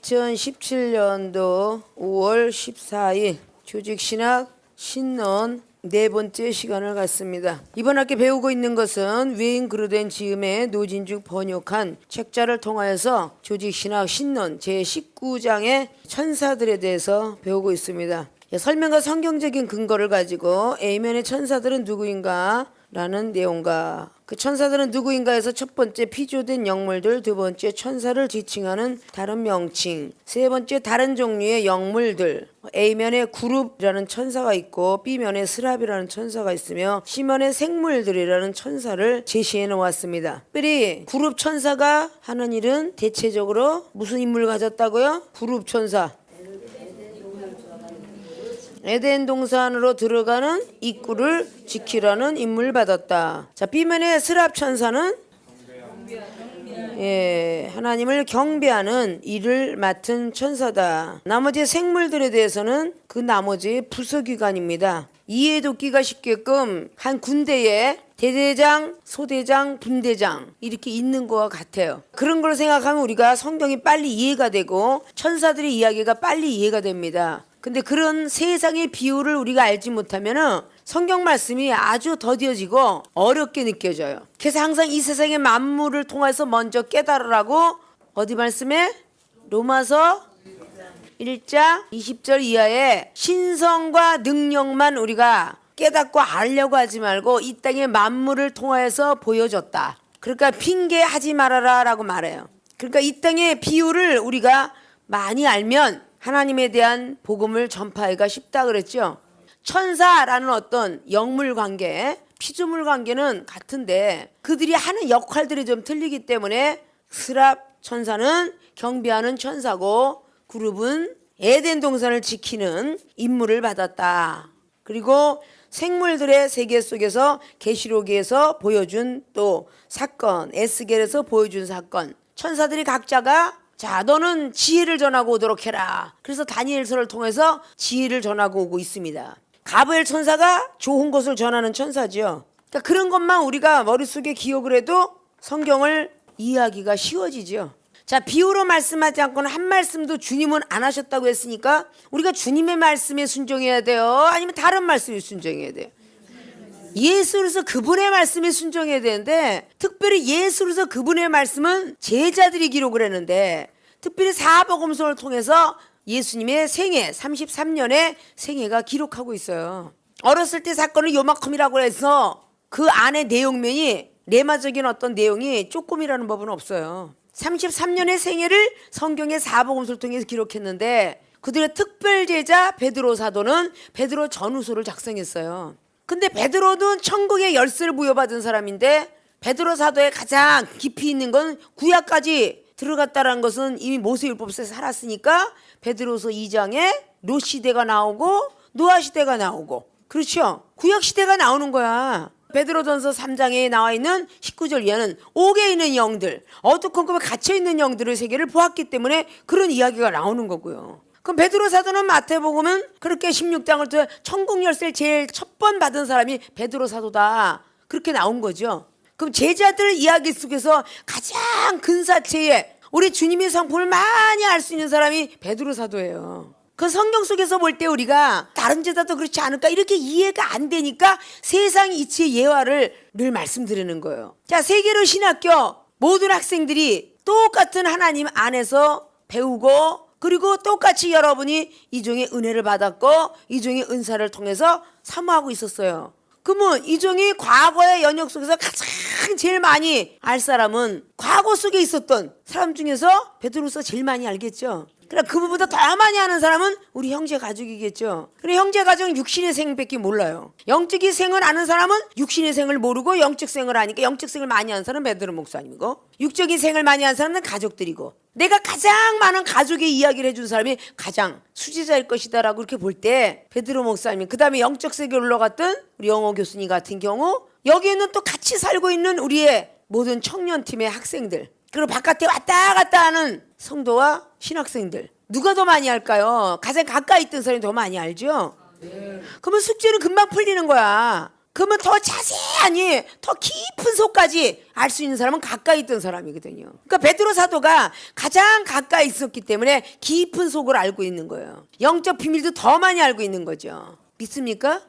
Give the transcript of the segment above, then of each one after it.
2017년도 5월 14일 조직신학 신론 네 번째 시간을 갖습니다. 이번 학기 배우고 있는 것은 외인 그루된 지음의 노진죽 번역한 책자를 통하여서 조직신학 신론 제19장의 천사들에 대해서 배우고 있습니다. 설명과 성경적인 근거를 가지고 A면의 천사들은 누구인가? 라는 내용과 그 천사들은 누구인가에서 첫 번째 피조된 영물들, 두 번째 천사를 지칭하는 다른 명칭, 세 번째 다른 종류의 영물들, A면에 그룹이라는 천사가 있고 B면에 스랍이라는 천사가 있으며 C면에 생물들이라는 천사를 제시해 놓았습니다. 특별히 그룹 천사가 하는 일은 대체적으로 무슨 임무를 가졌다고요? 그룹 천사. 에덴 동산으로 들어가는 입구를 지키라는 임무를 받았다. 자, B면의 스랍 천사는 하나님을 경배하는 일을 맡은 천사다. 나머지 생물들에 대해서는 그 나머지 부서기관입니다. 이해돋기가 쉽게끔 한 군대에 대대장, 소대장, 분대장 이렇게 있는 것과 같아요. 그런 걸 생각하면 우리가 성경이 빨리 이해가 되고 천사들의 이야기가 빨리 이해가 됩니다. 근데 그런 세상의 비율을 우리가 알지 못하면 성경 말씀이 아주 더뎌지고 어렵게 느껴져요. 그래서 항상 이 세상의 만물을 통해서 먼저 깨달으라고 어디 말씀에? 로마서 1장 20절 이하에 신성과 능력만 우리가 깨닫고 알려고 하지 말고 이 땅의 만물을 통하여서 보여줬다. 그러니까 핑계하지 말아라 라고 말해요. 그러니까 이 땅의 비율을 우리가 많이 알면 하나님에 대한 복음을 전파하기가 쉽다 그랬죠. 천사라는 어떤 영물 관계, 피조물 관계는 같은데 그들이 하는 역할들이 좀 틀리기 때문에 스랍 천사는 경배하는 천사고 그룹은 에덴 동산을 지키는 임무를 받았다. 그리고 생물들의 세계 속에서 계시록에서 보여준 또 사건, 에스겔에서 보여준 사건, 천사들이 각자가 자, 너는 지혜를 전하고 오도록 해라. 그래서 다니엘서를 통해서 지혜를 전하고 오고 있습니다. 가브엘 천사가 좋은 것을 전하는 천사죠. 그러니까 그런 것만 우리가 머릿속에 기억을 해도 성경을 이해하기가 쉬워지죠. 자, 비유로 말씀하지 않고는 한 말씀도 주님은 안 하셨다고 했으니까 우리가 주님의 말씀에 순종해야 돼요? 아니면 다른 말씀에 순종해야 돼요? 예수로서 그분의 말씀에 순종해야 되는데 특별히 예수로서 그분의 말씀은 제자들이 기록을 했는데 특별히 사복음서를 통해서 예수님의 생애 33년의 생애가 기록하고 있어요. 어렸을 때 사건을 요만큼이라고 해서 그 안에 내용면이 레마적인 어떤 내용이 조금이라는 법은 없어요. 33년의 생애를 성경의 사복음서를 통해서 기록했는데 그들의 특별 제자 베드로 사도는 베드로 전후서를 작성했어요. 근데 베드로는 천국의 열쇠를 부여받은 사람인데 베드로 사도의 가장 깊이 있는 건 구약까지 들어갔다는 것은 이미 모세율법에서 살았으니까 베드로서 2장에 롯 시대가 나오고 노아 시대가 나오고 그렇죠? 구약 시대가 나오는 거야. 베드로전서 3장에 나와 있는 19절 이하는 옥에 있는 영들, 어두컴컴에 갇혀있는 영들의 세계를 보았기 때문에 그런 이야기가 나오는 거고요. 그럼 베드로 사도는 마태복음은 그렇게 16장을 통해 천국 열쇠를 제일 첫 번 받은 사람이 베드로 사도다. 그렇게 나온 거죠. 그럼 제자들 이야기 속에서 가장 근사체에 우리 주님의 성품을 많이 알 수 있는 사람이 베드로 사도예요. 그 성경 속에서 볼 때 우리가 다른 제자도 그렇지 않을까 이렇게 이해가 안 되니까 세상 이치의 예화를 늘 말씀드리는 거예요. 자, 세계로 신학교 모든 학생들이 똑같은 하나님 안에서 배우고 그리고 똑같이 여러분이 이종의 은혜를 받았고 이종의 은사를 통해서 사모하고 있었어요. 그러면 이종이 과거의 연역 속에서 가장 제일 많이 알 사람은 과거 속에 있었던 사람 중에서 베드로서 제일 많이 알겠죠. 그러나 그분보다 더 많이 아는 사람은 우리 형제 가족이겠죠. 그래 형제 가족은 육신의 생밖에 몰라요. 영적인 생을 아는 사람은 육신의 생을 모르고 영적 생을 아니까 영적 생을 많이 아는 사람은 베드로 목사님이고 육적인 생을 많이 아는 사람은 가족들이고 내가 가장 많은 가족의 이야기를 해준 사람이 가장 수지자일 것이다라고 이렇게 볼 때 베드로 목사님 그 다음에 영적 세계에 올라갔던 우리 영어 교수님 같은 경우 여기에는 또 같이 살고 있는 우리의 모든 청년팀의 학생들 그리고 바깥에 왔다 갔다 하는 성도와 신학생들 누가 더 많이 알까요? 가장 가까이 있던 사람이 더 많이 알죠. 그러면 숙제는 금방 풀리는 거야. 그러면 더 자세하니 더 깊은 속까지 알 수 있는 사람은 가까이 있던 사람이거든요. 그러니까 베드로 사도가 가장 가까이 있었기 때문에 깊은 속을 알고 있는 거예요. 영적 비밀도 더 많이 알고 있는 거죠. 믿습니까?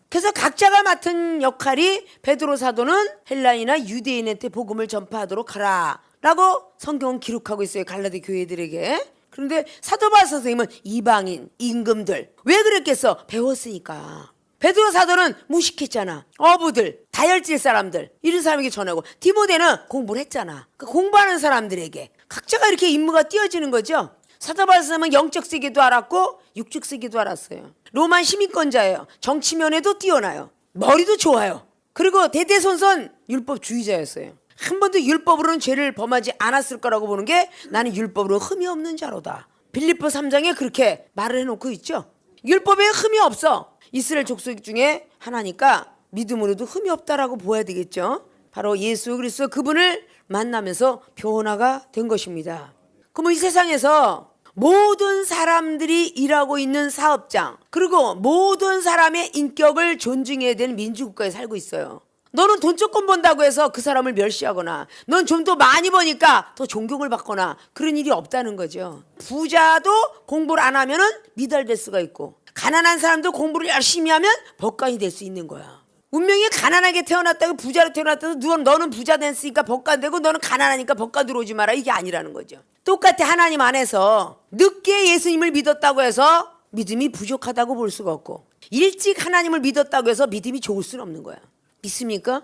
그래서 각자가 맡은 역할이 베드로 사도는 헬라인이나 유대인한테 복음을 전파하도록 하라 라고 성경은 기록하고 있어요. 갈라디 교회들에게. 그런데 사도 바울 선생님은 이방인, 임금들. 왜 그랬겠어? 배웠으니까. 베드로 사도는 무식했잖아. 어부들, 다혈질 사람들, 이런 사람에게 전하고, 디모데는 공부를 했잖아. 그 공부하는 사람들에게 각자가 이렇게 임무가 띄어지는 거죠. 사도 바울 선생님은 영적 세계도 알았고 육적 세계도 알았어요. 로마 시민권자예요. 정치면에도 뛰어나요. 머리도 좋아요. 그리고 대대손손 율법주의자였어요. 한 번도 율법으로는 죄를 범하지 않았을 거라고 보는 게 나는 율법으로 흠이 없는 자로다. 빌립보 3장에 그렇게 말을 해놓고 있죠. 율법에 흠이 없어. 이스라엘 족속 중에 하나니까 믿음으로도 흠이 없다라고 보아야 되겠죠. 바로 예수 그리스도 그분을 만나면서 변화가 된 것입니다. 그럼 이 세상에서 모든 사람들이 일하고 있는 사업장, 그리고 모든 사람의 인격을 존중해야 되는 민주국가에 살고 있어요. 너는 돈 조금 번다고 해서 그 사람을 멸시하거나, 넌 좀 더 많이 버니까 더 존경을 받거나 그런 일이 없다는 거죠. 부자도 공부를 안 하면은 미달될 수가 있고, 가난한 사람도 공부를 열심히 하면 법관이 될 수 있는 거야. 운명이 가난하게 태어났다고 부자로 태어났다고 너는 부자 됐으니까 법관 되고 너는 가난하니까 법관 들어오지 마라, 이게 아니라는 거죠. 똑같아. 하나님 안에서 늦게 예수님을 믿었다고 해서 믿음이 부족하다고 볼 수가 없고, 일찍 하나님을 믿었다고 해서 믿음이 좋을 수는 없는 거야. 믿습니까?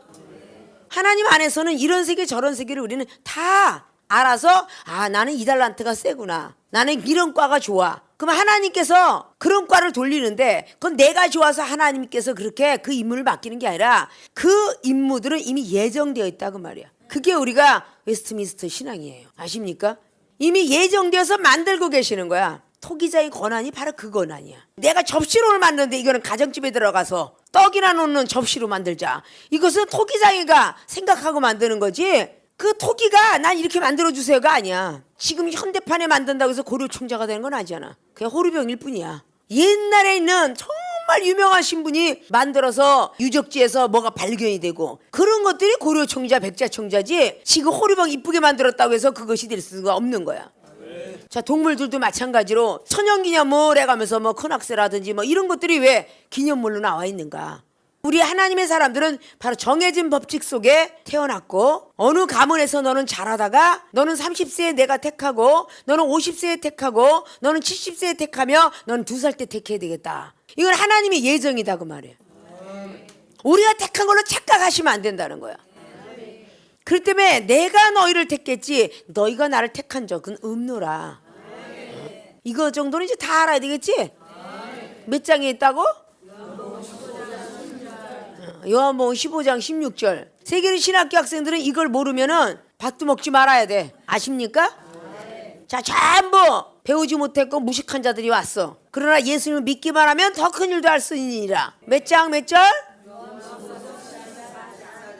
하나님 안에서는 이런 세계 저런 세계를 우리는 다 알아서, 아, 나는 이 달란트가 세구나, 나는 이런 과가 좋아. 그럼 하나님께서 그런 과를 돌리는데 그건 내가 좋아서 하나님께서 그렇게 그 임무를 맡기는 게 아니라 그 임무들은 이미 예정되어 있다고 말이야. 그게 우리가 웨스트민스터 신앙이에요. 아십니까? 이미 예정되어서 만들고 계시는 거야. 토기자의 권한이 바로 그 권한이야. 내가 접시로를 만드는데 이거는 가정집에 들어가서 떡이나 놓는 접시로 만들자. 이것은 토기장이가 생각하고 만드는 거지, 그 토기가 난 이렇게 만들어주세요가 아니야. 지금 현대판에 만든다고 해서 고려총자가 되는 건 아니잖아. 그냥 호루병일 뿐이야. 옛날에 있는 정말 유명하신 분이 만들어서 유적지에서 뭐가 발견이 되고 그런 것들이 고려총자, 백자총자지, 지금 호루병 이쁘게 만들었다고 해서 그것이 될 수가 없는 거야. 자, 동물들도 마찬가지로 천연기념물 해가면서 뭐 큰악새라든지 뭐 이런 것들이 왜 기념물로 나와 있는가? 우리 하나님의 사람들은 바로 정해진 법칙 속에 태어났고, 어느 가문에서 너는 자라다가 너는 30세에 내가 택하고, 너는 50세에 택하고, 너는 70세에 택하며 너는 2살 때 택해야 되겠다. 이건 하나님의 예정이다 그 말이에요. 우리가 택한 걸로 착각하시면 안 된다는 거야. 그렇기 때문에 내가 너희를 택했지 너희가 나를 택한 적은 없노라. 이거 정도는 이제 다 알아야 되겠지? 몇 장에 있다고? 요한복음 15장 16절. 세계의 신학교 학생들은 이걸 모르면은 밥도 먹지 말아야 돼. 아십니까? 자, 전부 배우지 못했고 무식한 자들이 왔어. 그러나 예수님을 믿기만 하면 더 큰 일도 할 수 있느니라. 몇 장 몇 절?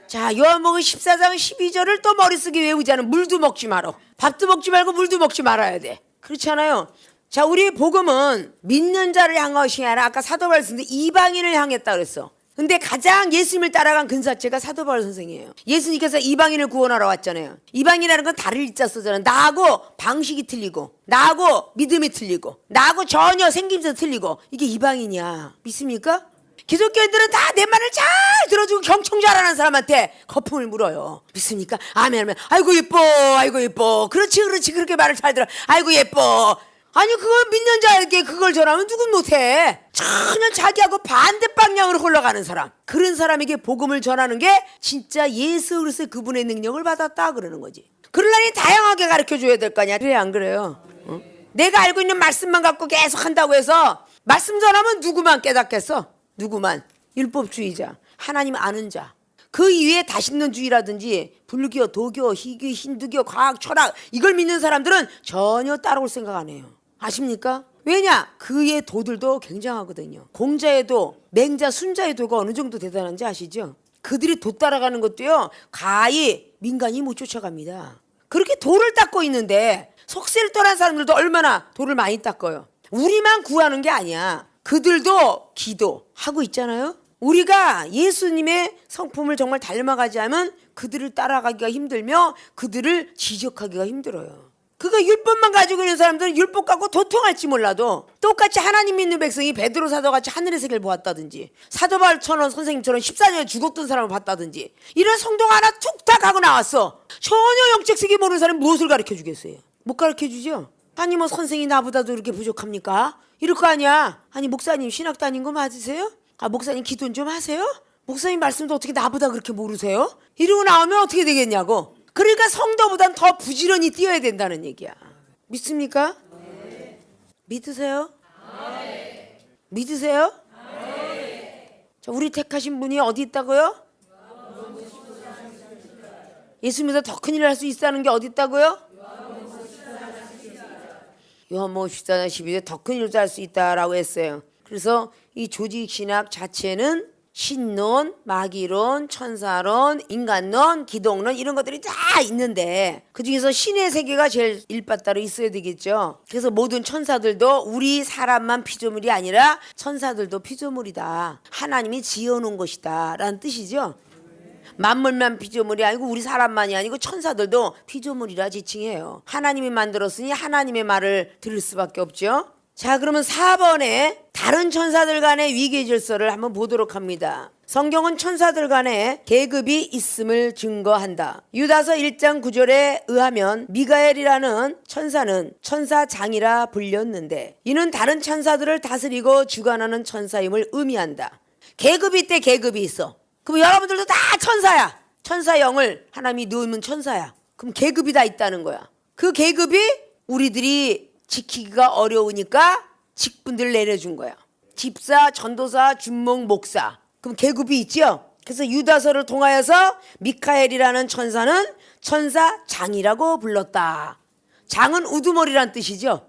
자, 요한복음 14장 12절을 또 머릿속에 외우자는, 물도 먹지 말어. 밥도 먹지 말고 물도 먹지 말아야 돼. 그렇잖아요. 자, 우리의 복음은 믿는 자를 향한 것이 아니라 아까 사도 바울 선생님이 이방인을 향했다 그랬어. 근데 가장 예수님을 따라간 근사체가 사도 바울 선생이에요. 예수님께서 이방인을 구원하러 왔잖아요. 이방인이라는 건 다를 일자 쓰잖아요. 나하고 방식이 틀리고, 나하고 믿음이 틀리고, 나하고 전혀 생김새도 틀리고, 이게 이방인이야. 믿습니까? 기독교인들은 다 내 말을 잘 들어주고 경청 잘하는 사람한테 거품을 물어요. 믿습니까? 아멘 하면 아이고 예뻐, 아이고 예뻐, 그렇지 그렇지, 그렇게 말을 잘 들어, 아이고 예뻐. 아니, 그걸 믿는 자에게 그걸 전하면 누군 못해. 전혀 자기하고 반대 방향으로 흘러가는 사람, 그런 사람에게 복음을 전하는 게 진짜 예수 그리스도의 그분의 능력을 받았다 그러는 거지. 그러려니 다양하게 가르쳐줘야 될 거 아니야. 그래 안 그래요? 어? 내가 알고 있는 말씀만 갖고 계속 한다고 해서 말씀 전하면 누구만 깨닫겠어? 누구만? 율법주의자, 하나님 아는 자. 그 이외에 다신론주의라든지 불교, 도교, 희귀, 힌두교, 과학, 철학, 이걸 믿는 사람들은 전혀 따라올 생각 안 해요. 아십니까? 왜냐? 그의 도들도 굉장하거든요. 공자의 도, 맹자, 순자의 도가 어느 정도 대단한지 아시죠? 그들이 도 따라가는 것도요, 가히 민간이 못 쫓아갑니다. 그렇게 도를 닦고 있는데 속세를 떠난 사람들도 얼마나 도를 많이 닦아요. 우리만 구하는 게 아니야. 그들도 기도하고 있잖아요. 우리가 예수님의 성품을 정말 닮아가지 않으면 그들을 따라가기가 힘들며 그들을 지적하기가 힘들어요. 그거 율법만 가지고 있는 사람들은 율법 갖고 도통할지 몰라도 똑같이 하나님 믿는 백성이 베드로 사도같이 하늘의 세계를 보았다든지 사도 바울처럼 선생님처럼 14년에 죽었던 사람을 봤다든지 이런 성도가 하나 툭탁 하고 나왔어. 전혀 영적 세계 모르는 사람이 무엇을 가르쳐 주겠어요? 못 가르쳐 주죠. 아니 뭐 선생이 나보다도 이렇게 부족합니까? 이럴 거 아니야. 아니 목사님 신학 다닌 거 맞으세요? 아 목사님 기도 좀 하세요? 목사님 말씀도 어떻게 나보다 그렇게 모르세요? 이러고 나오면 어떻게 되겠냐고. 그러니까 성도보단 더 부지런히 뛰어야 된다는 얘기야. 믿습니까? 네. 믿으세요? 네. 믿으세요? 네. 자, 우리 택하신 분이 어디 있다고요? 예수님보다 더 큰일을 할 수 있다는 게 어디 있다고요? 요한복음 14장 12절에 더 큰일을 할 수 있다라고 했어요. 그래서 이 조직신학 자체는 신론, 마귀론, 천사론, 인간론, 기독론 이런 것들이 다 있는데 그중에서 신의 세계가 제일 일바따로 있어야 되겠죠. 그래서 모든 천사들도 우리 사람만 피조물이 아니라 천사들도 피조물이다. 하나님이 지어놓은 것이다 라는 뜻이죠. 만물만 피조물이 아니고 우리 사람만이 아니고 천사들도 피조물이라 지칭해요. 하나님이 만들었으니 하나님의 말을 들을 수밖에 없죠. 자, 그러면 4번에 다른 천사들 간의 위계 질서를 한번 보도록 합니다. 성경은 천사들 간의 계급이 있음을 증거한다. 유다서 1장 9절에 의하면 미가엘이라는 천사는 천사장이라 불렸는데 이는 다른 천사들을 다스리고 주관하는 천사임을 의미한다. 계급이 있대. 계급이 있어. 그럼 여러분들도 다 천사야. 천사영을 하나님이 넣으면 천사야. 그럼 계급이 다 있다는 거야. 그 계급이 우리들이 지키기가 어려우니까 직분들을 내려준 거야. 집사, 전도사, 준목, 목사. 그럼 계급이 있죠. 그래서 유다서를 통하여서 미카엘이라는 천사는 천사장이라고 불렀다. 장은 우두머리란 뜻이죠.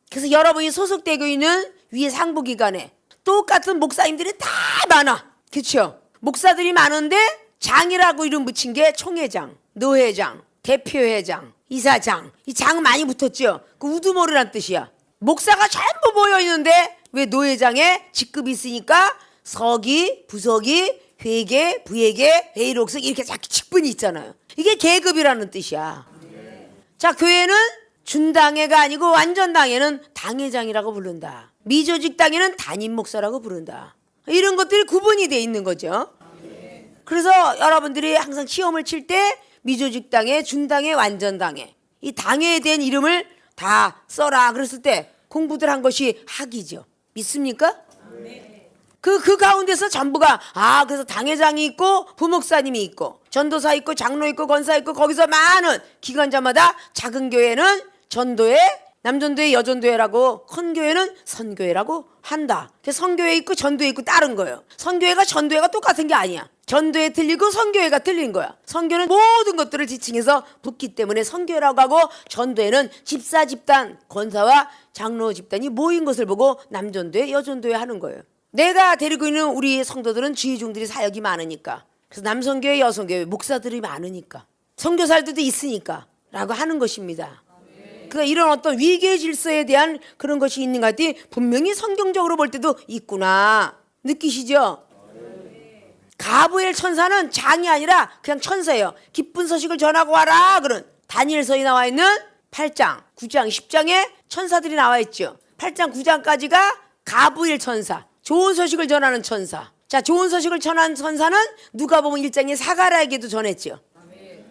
그래서 여러분이 소속되고 있는 위에 상부기관에 똑같은 목사님들이 다 많아. 그렇죠? 목사들이 많은데 장이라고 이름 붙인 게 총회장, 노회장, 대표회장, 이사장. 이 장 많이 붙었죠? 그 우두머리란 뜻이야. 목사가 전부 모여있는데 왜 노회장에 직급이 있으니까 서기, 부서기, 회계, 부회계, 회의록석 이렇게 직분이 있잖아요. 이게 계급이라는 뜻이야. 자, 교회는 준당회가 아니고 완전 당회는 당회장이라고 부른다. 미조직 당회는 담임 목사라고 부른다. 이런 것들이 구분이 돼 있는 거죠. 그래서 여러분들이 항상 시험을 칠 때 미조직 당회, 준당회, 완전 당회 이 당회에 대한 이름을 다 써라 그랬을 때 공부들 한 것이 학이죠. 믿습니까? 그 가운데서 전부가 그래서 당회장이 있고 부목사님이 있고 전도사 있고 장로 있고 권사 있고 거기서 많은 기관자마다 작은 교회는 전도회, 남전도회, 여전도회라고 큰 교회는 선교회라고 한다. 선교회 있고 전도회 있고 다른 거예요. 선교회가 전도회가 똑같은 게 아니야. 전도회 틀리고 선교회가 틀린 거야. 선교는 모든 것들을 지칭해서 붙기 때문에 선교회라고 하고 전도회는 집사 집단, 권사와 장로 집단이 모인 것을 보고 남전도회, 여전도회 하는 거예요. 내가 데리고 있는 우리 성도들은 지휘종들이 사역이 많으니까 그래서 남선교회, 여선교회 목사들이 많으니까 선교사들도 있으니까 라고 하는 것입니다. 그러니까 이런 어떤 위계 질서에 대한 그런 것이 있는 것 같아 분명히 성경적으로 볼 때도 있구나 느끼시죠? 가브엘 천사는 장이 아니라 그냥 천사예요. 기쁜 소식을 전하고 와라 그런 다니엘서에 나와 있는 8장, 9장, 10장에 천사들이 나와 있죠. 8장, 9장까지가 가브엘 천사, 좋은 소식을 전하는 천사. 자, 좋은 소식을 전하는 천사는 누가복음 1장에 사가랴에게도 전했죠.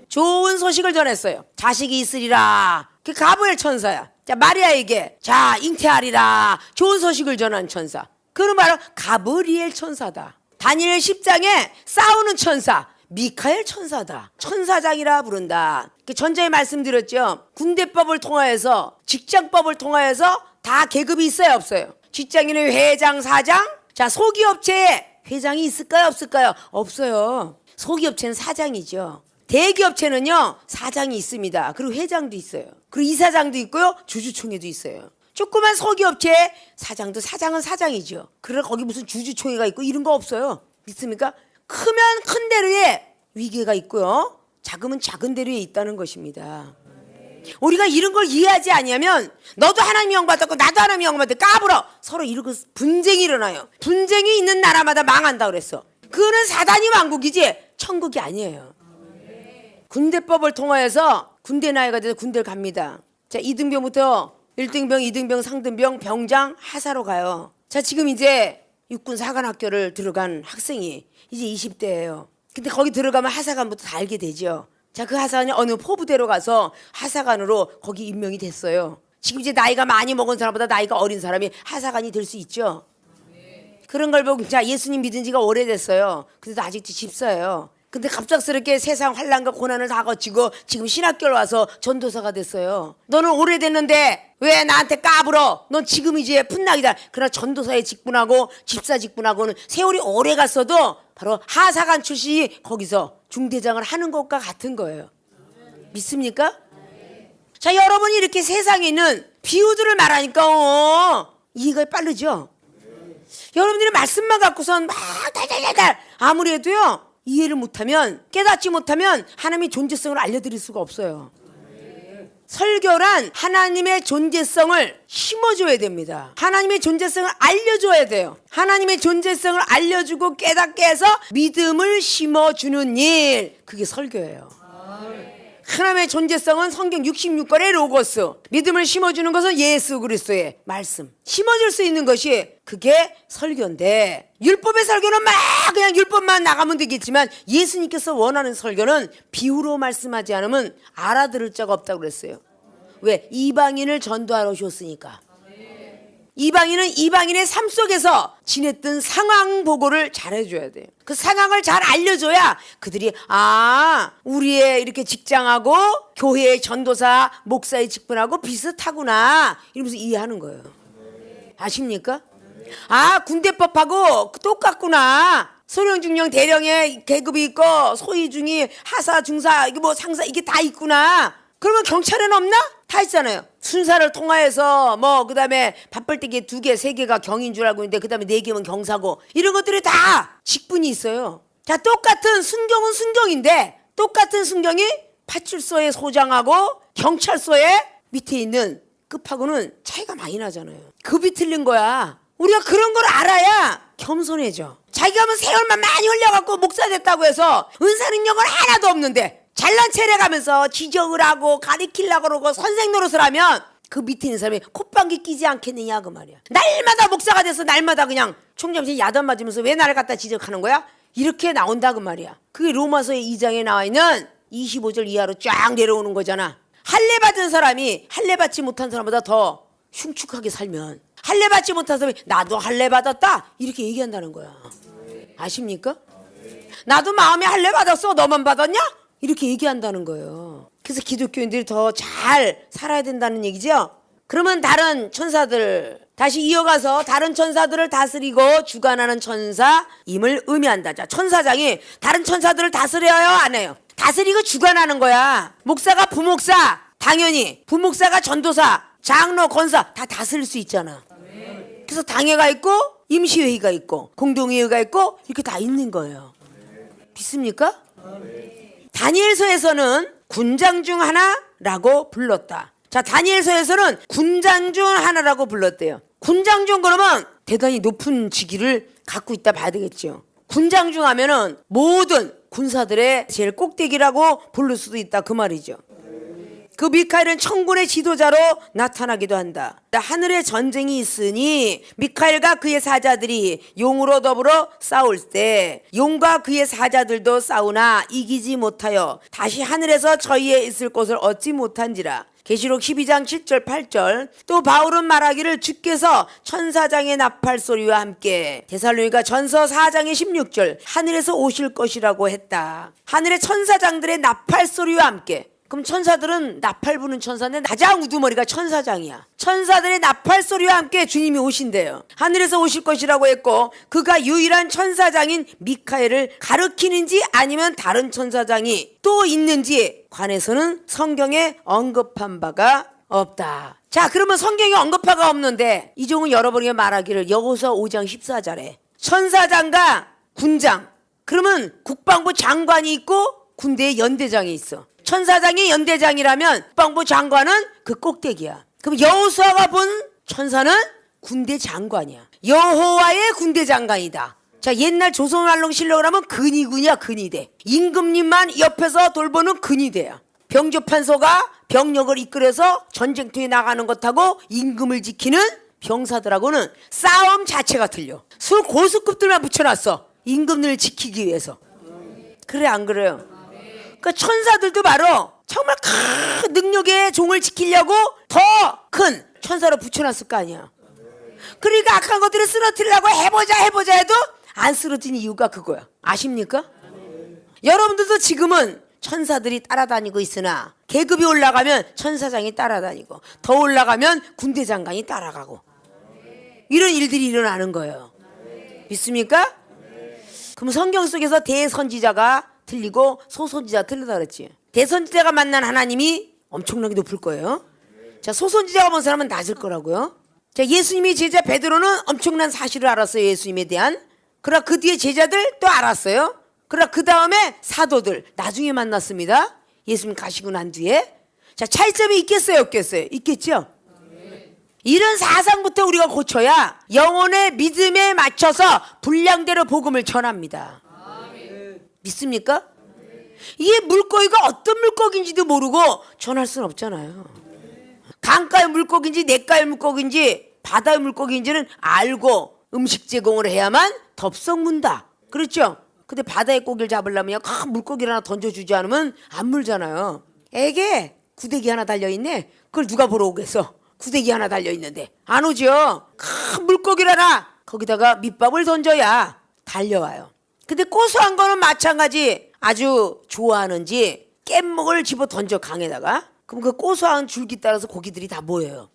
좋은 소식을 전했어요. 자식이 있으리라. 그 가브엘 천사야. 자, 마리아에게 자 잉태하리라. 좋은 소식을 전한 천사. 그는 바로 가브리엘 천사다. 다니엘 10장에 싸우는 천사 미카엘 천사다. 천사장이라 부른다. 전자에 말씀드렸죠. 군대법을 통하여서 직장법을 통하여서 다 계급이 있어요 없어요? 직장인은 회장, 사장. 자, 소기업체에 회장이 있을까요 없을까요? 없어요. 소기업체는 사장이죠. 대기업체는요 사장이 있습니다. 그리고 회장도 있어요. 그리고 이사장도 있고요 주주총회도 있어요. 조그만 소기업체 사장도 사장은 사장이죠. 그래 거기 무슨 주주총회가 있고 이런 거 없어요. 믿습니까? 크면 큰 대로에 위계가 있고요 작으면 작은 대로에 있다는 것입니다. 우리가 이런 걸 이해하지 아니하면 너도 하나님 영 받았고 나도 하나님 영 받았고 까불어 서로 이러고 분쟁이 일어나요. 분쟁이 있는 나라마다 망한다 그랬어. 그거는 사단이 왕국이지 천국이 아니에요. 군대법을 통하여서 군대 나이가 돼서 군대를 갑니다. 자, 2등병부터 1등병, 2등병, 상등병, 병장, 하사로 가요. 자, 지금 이제 육군 사관학교를 들어간 학생이 이제 20대예요. 근데 거기 들어가면 하사관부터 다 알게 되죠. 자, 그 하사관이 어느 포부대로 가서 하사관으로 거기 임명이 됐어요. 지금 이제 나이가 많이 먹은 사람보다 나이가 어린 사람이 하사관이 될 수 있죠. 그런 걸 보고 자, 예수님 믿은 지가 오래됐어요. 근데도 아직 집사예요. 근데 갑작스럽게 세상 환난과 고난을 다 거치고 지금 신학교를 와서 전도사가 됐어요. 너는 오래됐는데 왜 나한테 까불어? 넌 지금 이제 풋낙이다. 그러나 전도사의 직분하고 집사 직분하고는 세월이 오래 갔어도 바로 하사관 출신이 거기서 중대장을 하는 것과 같은 거예요. 믿습니까? 자, 여러분이 이렇게 세상에 있는 비유들을 말하니까 이해가 빠르죠? 여러분들이 말씀만 갖고선 막 달달달달 아무리 해도요 이해를 못하면 깨닫지 못하면 하나님의 존재성을 알려드릴 수가 없어요. 설교란 하나님의 존재성을 심어줘야 됩니다. 하나님의 존재성을 알려줘야 돼요. 하나님의 존재성을 알려주고 깨닫게 해서 믿음을 심어주는 일, 그게 설교예요. 하나님의 존재성은 성경 66권의 로고스, 믿음을 심어주는 것은 예수 그리스도의 말씀, 심어줄 수 있는 것이 그게 설교인데, 율법의 설교는 막 그냥 율법만 나가면 되겠지만 예수님께서 원하는 설교는 비유로 말씀하지 않으면 알아들을 자가 없다고 그랬어요. 왜? 이방인을 전도하러 오셨으니까. 이방인은 이방인의 삶 속에서 지냈던 상황 보고를 잘해줘야 돼요. 그 상황을 잘 알려줘야 그들이 우리의 이렇게 직장하고 교회의 전도사 목사의 직분하고 비슷하구나 이러면서 이해하는 거예요. 아십니까? 군대법하고 똑같구나. 소령 중령 대령의 계급이 있고 소위 중이 하사 중사 이게 뭐 상사 이게 다 있구나. 그러면 경찰에는 없나? 다 있잖아요. 순사를 통하여서 그다음에 바쁠때기 2개, 3개가 경인 줄 알고 있는데 그다음에 4개면 경사고 이런 것들이 다 직분이 있어요. 자, 똑같은 순경은 순경인데 똑같은 순경이 파출소의 소장하고 경찰서의 밑에 있는 급하고는 차이가 많이 나잖아요. 급이 틀린 거야. 우리가 그런 걸 알아야 겸손해져. 자기가 뭐 세월만 많이 흘려갖고 목사 됐다고 해서 은사 능력은 하나도 없는데 잘난 체를 가면서 지적을 하고 가리키려고 그러고 선생 노릇을 하면 그 밑에 있는 사람이 콧방귀 끼지 않겠느냐 그 말이야. 날마다 목사가 돼서 날마다 그냥 총장님 야단 맞으면서 왜 나를 갖다 지적하는 거야? 이렇게 나온다 그 말이야. 그게 로마서의 2장에 나와 있는 25절 이하로 쫙 내려오는 거잖아. 할례 받은 사람이 할례 받지 못한 사람보다 더 흉측하게 살면 할례 받지 못한 사람이 나도 할례 받았다 이렇게 얘기한다는 거야. 아십니까? 나도 마음에 할례 받았어 너만 받았냐? 이렇게 얘기한다는 거예요. 그래서 기독교인들이 더 잘 살아야 된다는 얘기죠. 그러면 다른 천사들 다시 이어가서 다른 천사들을 다스리고 주관하는 천사임을 의미한다. 자, 천사장이 다른 천사들을 다스려요 안 해요? 다스리고 주관하는 거야. 목사가 부목사 당연히 부목사가 전도사 장로 권사 다 다스릴 수 있잖아. 그래서 당회가 있고 임시회의가 있고 공동회의가 있고 이렇게 다 있는 거예요. 믿습니까? 다니엘서에서는 군장 중 하나라고 불렀다. 자, 다니엘서에서는 군장 중 하나라고 불렀대요. 군장 중 그러면 대단히 높은 직위를 갖고 있다 봐야 되겠죠. 군장 중 하면은 모든 군사들의 제일 꼭대기라고 부를 수도 있다 그 말이죠. 그 미카엘은 천군의 지도자로 나타나기도 한다. 하늘에 전쟁이 있으니 미카엘과 그의 사자들이 용으로 더불어 싸울 때 용과 그의 사자들도 싸우나 이기지 못하여 다시 하늘에서 저희의 있을 곳을 얻지 못한지라. 계시록 12장 7절 8절. 또 바울은 말하기를 주께서 천사장의 나팔 소리와 함께 데살로니가 전서 4장의 16절 하늘에서 오실 것이라고 했다. 하늘의 천사장들의 나팔 소리와 함께. 그럼 천사들은 나팔 부는 천사인데 가장 우두머리가 천사장이야. 천사들의 나팔 소리와 함께 주님이 오신대요. 하늘에서 오실 것이라고 했고 그가 유일한 천사장인 미카엘을 가리키는지 아니면 다른 천사장이 또 있는지 관해서는 성경에 언급한 바가 없다. 자, 그러면 성경에 언급한 바가 없는데 이종은 여러분에게 말하기를 여호수아 5장 14절에 천사장과 군장 그러면 국방부 장관이 있고 군대의 연대장이 있어. 천사장이 연대장이라면 국방부 장관은 그 꼭대기야. 그럼 여호수아가 본 천사는 군대 장관이야. 여호와의 군대 장관이다. 자, 옛날 조선왕실록을 하면 근위군이야. 근위대. 임금님만 옆에서 돌보는 근위대야. 병조판소가 병력을 이끌어서 전쟁터에 나가는 것하고 임금을 지키는 병사들하고는 싸움 자체가 틀려. 고수급들만 붙여놨어. 임금을 지키기 위해서. 그래 안 그래요? 그러니까 천사들도 바로 정말 큰 능력의 종을 지키려고 더 큰 천사로 붙여놨을 거 아니야. 그러니까 악한 것들을 쓰러뜨리려고 해보자 해도 안 쓰러진 이유가 그거야. 아십니까? 여러분들도 지금은 천사들이 따라다니고 있으나 계급이 올라가면 천사장이 따라다니고 더 올라가면 군대 장관이 따라가고 이런 일들이 일어나는 거예요. 믿습니까? 그럼 성경 속에서 대선지자가 틀리고 소선지자가 틀리다 그랬지. 대선지자가 만난 하나님이 엄청나게 높을 거예요. 자, 소선지자가 본 사람은 낮을 거라고요. 자, 예수님의 제자 베드로는 엄청난 사실을 알았어요. 예수님에 대한. 그러나 그 뒤에 제자들 또 알았어요. 그러나 그 다음에 사도들 나중에 만났습니다. 예수님 가시고 난 뒤에. 자, 차이점이 있겠어요? 없겠어요? 있겠죠? 이런 사상부터 우리가 고쳐야 영혼의 믿음에 맞춰서 분량대로 복음을 전합니다. 믿습니까? 이게 물고기가 어떤 물고기인지도 모르고 전할 수는 없잖아요. 강가의 물고기인지 냇가의 물고기인지 바다의 물고기인지는 알고 음식 제공을 해야만 덥석문다. 그렇죠? 근데 바다의 고기를 잡으려면 큰 물고기를 하나 던져주지 않으면 안 물잖아요. 에게 구데기 하나 달려있네. 그걸 누가 보러 오겠어? 구데기 하나 달려있는데 안 오죠. 큰 물고기를 하나 거기다가 밑밥을 던져야 달려와요. 근데 고소한 거는 마찬가지. 아주 좋아하는지 깻목을 집어 던져 강에다가 그럼 그 고소한 줄기 따라서 고기들이 다 모여요.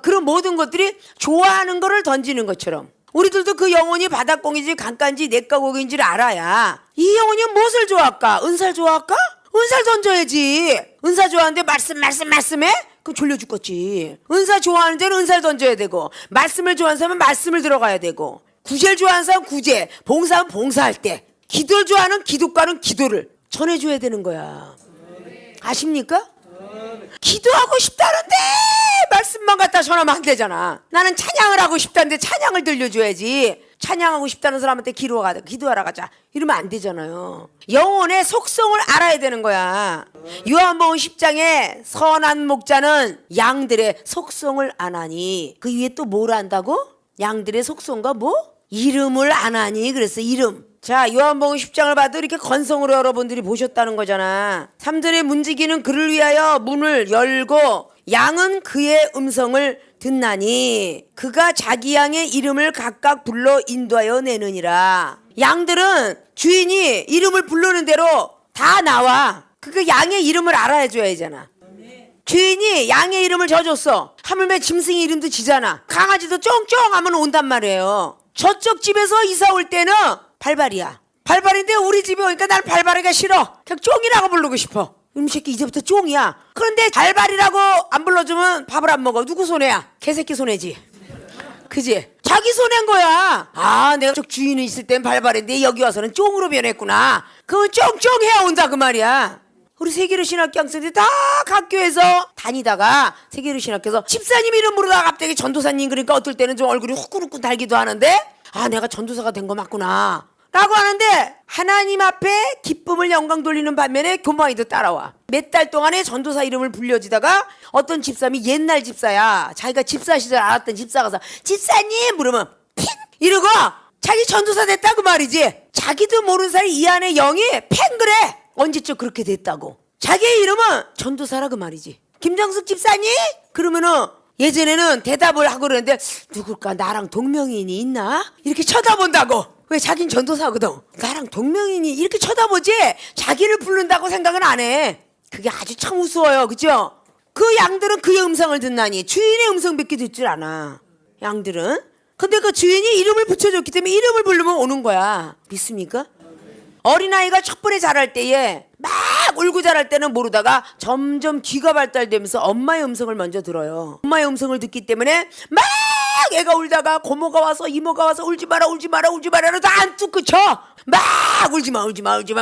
그런 모든 것들이 좋아하는 거를 던지는 것처럼 우리들도 그 영혼이 바닷고기인지 강가인지 냇가고기인지를 알아야 이 영혼이 무엇을 좋아할까? 은사를 좋아할까? 은사를 던져야지. 은사 좋아하는데 말씀해? 그럼 졸려 죽겠지. 은사 좋아하는 데는 은사를 던져야 되고 말씀을 좋아하는 사람은 말씀을 들어가야 되고 구제를 좋아하는 사람은 구제, 봉사는 봉사할 때 기도를 좋아하는 기독가는 기도를 전해줘야 되는 거야. 아십니까? 기도하고 싶다는데 말씀만 갖다 전하면 안 되잖아. 나는 찬양을 하고 싶다는데 찬양을 들려줘야지. 찬양하고 싶다는 사람한테 기도하러 가자 이러면 안 되잖아요. 영혼의 속성을 알아야 되는 거야. 요한복음 10장에 선한 목자는 양들의 속성을 아나니 그 위에 또 뭘 안다고? 양들의 속성과 뭐? 이름을 아나니. 그래서 이름. 자, 요한복음 10장을 봐도 이렇게 건성으로 여러분들이 보셨다는 거잖아. 3절에 문지기는 그를 위하여 문을 열고 양은 그의 음성을 듣나니 그가 자기 양의 이름을 각각 불러 인도하여 내느니라. 양들은 주인이 이름을 부르는 대로 다 나와. 그 양의 이름을 알아줘야 하잖아. 주인이 양의 이름을 져줬어. 하물며 짐승의 이름도 지잖아. 강아지도 쫑쫑 하면 온단 말이에요. 저쪽 집에서 이사 올 때는 발발이야. 발발인데 우리 집에 오니까 난 발발이가 싫어. 그냥 쫑이라고 부르고 싶어. 이놈 새끼 이제부터 쫑이야. 그런데 발발이라고 안 불러주면 밥을 안 먹어. 누구 손해야? 개새끼 손해지. 그지? 자기 손해인 거야. 아, 내가 저 주인이 있을 땐 발발인데 여기 와서는 쫑으로 변했구나. 그건 쫑쫑 해야 온다 그 말이야. 우리 세계로 신학교 학생들이 다 학교에서 다니다가 세계로 신학교에서 집사님 이름 부르다가 갑자기 전도사님 그러니까 어떨 때는 좀 얼굴이 후끈후끈 달기도 하는데 아, 내가 전도사가 된 거 맞구나 라고 하는데 하나님 앞에 기쁨을 영광 돌리는 반면에 교만이도 따라와. 몇 달 동안에 전도사 이름을 불려지다가 어떤 집사님이 옛날 집사야. 자기가 집사 시절 알았던 집사 가서 집사님 부르면 핑 이러고 자기 전도사 됐다 그 말이지. 자기도 모르는 사이 이 안에 영이 팽 그래. 언제쯤 그렇게 됐다고. 자기의 이름은 전도사라 그 말이지. 김정숙 집사님? 그러면은 예전에는 대답을 하고 그러는데 누굴까 나랑 동명이인이 있나? 이렇게 쳐다본다고. 왜 자긴 전도사거든. 나랑 동명이인이 이렇게 쳐다보지 자기를 부른다고 생각은 안 해. 그게 아주 참 우스워요. 그죠? 그 양들은 그의 음성을 듣나니 주인의 음성밖에 듣질 않아. 양들은. 근데 그 주인이 이름을 붙여줬기 때문에 이름을 부르면 오는 거야. 믿습니까? 어린아이가 첫 번에 자랄 때에 막 울고 자랄 때는 모르다가 점점 귀가 발달되면서 엄마의 음성을 먼저 들어요. 엄마의 음성을 듣기 때문에 막 애가 울다가 고모가 와서 이모가 와서 울지 마라 울지 마라 울지 마라 해도 안 뚝 그쳐. 막 울지마